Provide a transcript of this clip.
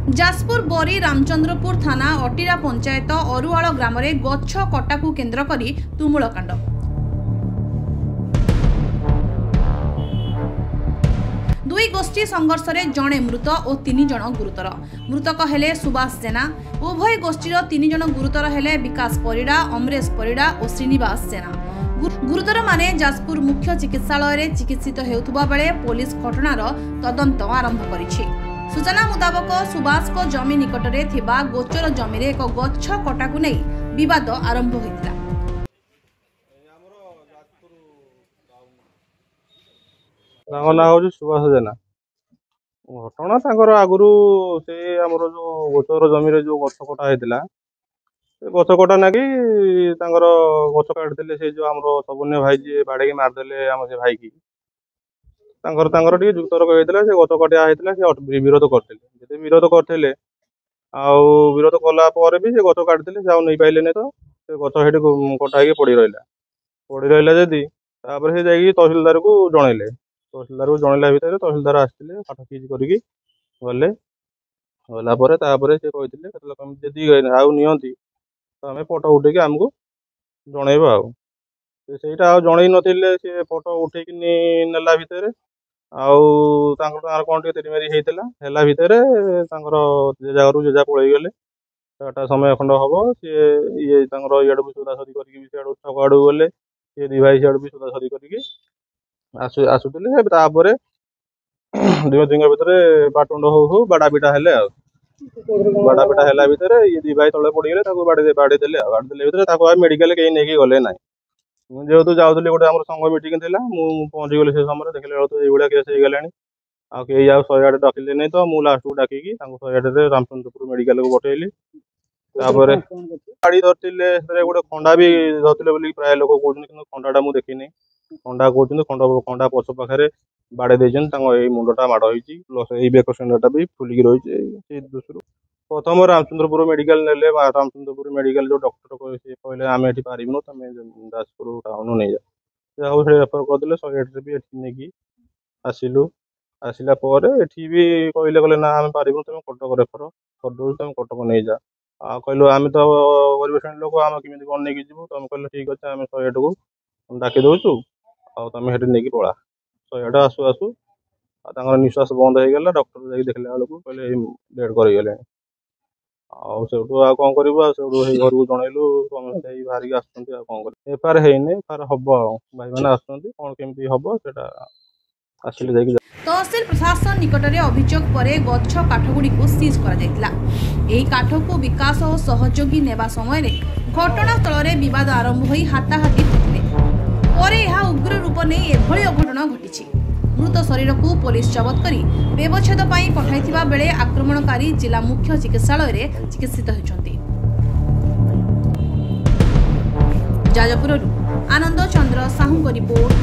जाजपुर बोरी रामचंद्रपुर थाना अटीरा पंचायत अरुआल ग्राम में गछ कटाकू केन्द्र करी तुमुल कांड। दुई गोष्ठी संघर्ष में जड़े मृत और 3 जन गुरुतर। मृतक हेले सुभाष जेना। उभय गोष्ठीर 3 जन गुरुतर हेले विकास परिड़ा, अमरेश परिड़ा और श्रीनिवास जेना। गुरुतर माने जाजपुर मुख्य चिकित्सालय में चिकित्सित हेउथुबा बेले पुलिस घटनार तदंत आरंभ करिछि। सूचना मुताबक सुभाष को जमी निकट में थिबा गोचर जमी रे एक गछ कटाकू नहीं विवाद आरंभ होइतिला। ना हूँ सुभाष जेना। घटना आगुरी से आमर जो गोचर जमी जो गछ कटा होता गछ कटा नाकि गछ काटते से जो आम सबन्य भाई जी बाड़े मारदे आम से भाई की टे जुक्तर्क होता से गछ कटिया होता से विरोध करते विरोध करते विरोध कलापर भी से गछ काटते से नहीं पाइले तो से गछ से कटा पड़ी रहा जदि से जाकि तहसिलदार को जनइले। तहसिलदार को जनइला भितर तहसिलदार आसते काठ खीच करके गले गलापर से कहते जदि आउ नियंती तो आम फोटो उठेकी आमको जनइब आईटा जन नथिले से फोटो उठेकी नेला भितर कौन तेरीमेरी होता भितर जेजा घर जेजा पलि गले चार्टा समय खंड हम सी ये इाड़ू भी सोदासदी करके छक आड़ू गले सी दी भाई सियाड़ू भी सोदासदी करके आसुले दिह भितर बाटुंड हो बाड़ा पिटा हेले बाड़ा पिटा है भितर ये दी भाई तले पड़गले बाड़े देले भितर मेडिकल कहीं नहीं गले ना। जेहेतु जाऊली गोटे आम संघ मीटिंग थी पहुँची गली से समय देखले ये केस हो गला कई 108 डाकिले नहीं तो मुझे लास्ट को डाकिकी 108 रामचंद्रपुर मेडिकल को पठेली। गाड़ी धरते गोटे खंडा भी धरते प्राय लोक कहते खंडाटा मुझे देखनी खंडा कहते खंडा पछ पाखे बाड़े मुंडटा माड़ होती प्लस ये बेक सेंडरटा भी फुलिकी रही दृष्टि प्रथम रामचंद्रपुर मेडिकल ने रामचंद्रपुर मेडिकल जो डॉक्टर कहले आम ये पारूँ तुम जाजपुर टाउन नहीं जा रेफर करदे 108 भी नहीं आसिलु आसला एटी भी कहले ना आम पारूँ तुम कटक रेफर कर दो तुम कटक नहीं जा कहलु आम तो गरीब श्रेणी लोक आम केमी कौन नहीं जीव तुम कहले ठीक अच्छे आम 108 को डाकी दौचु तुम हेटी नहीं पड़ा 108 आसु आसु निश्वास बंद हो गला डॉक्टर जाकि देखला बेलू कहले डेड कर कौन कर घर को जनइलु समस्ते बाहर की आसुँच कौन कर एफआईआर है एफआईआर हम भाई मैंने आसुँच कौन केमती हम से आसिले जाकि तहसिल प्रशासन निकट में अभियोग पर गछ काठगुड़ी को सीज कर काठ को विकास और सहयोगी नेबा समय घटनास्थल में विवाद आरंभ हो हाथाहाथी होते उग्र रूप नहीं एभली अघटन घटी। मृत शरीर को पुलिस जबत कर व्यवच्छेद पठाई बेले आक्रमणकारी जिला मुख्य चिकित्सालय में चिकित्सित होती। जाजपुर आनंद चंद्र साहू रिपोर्ट।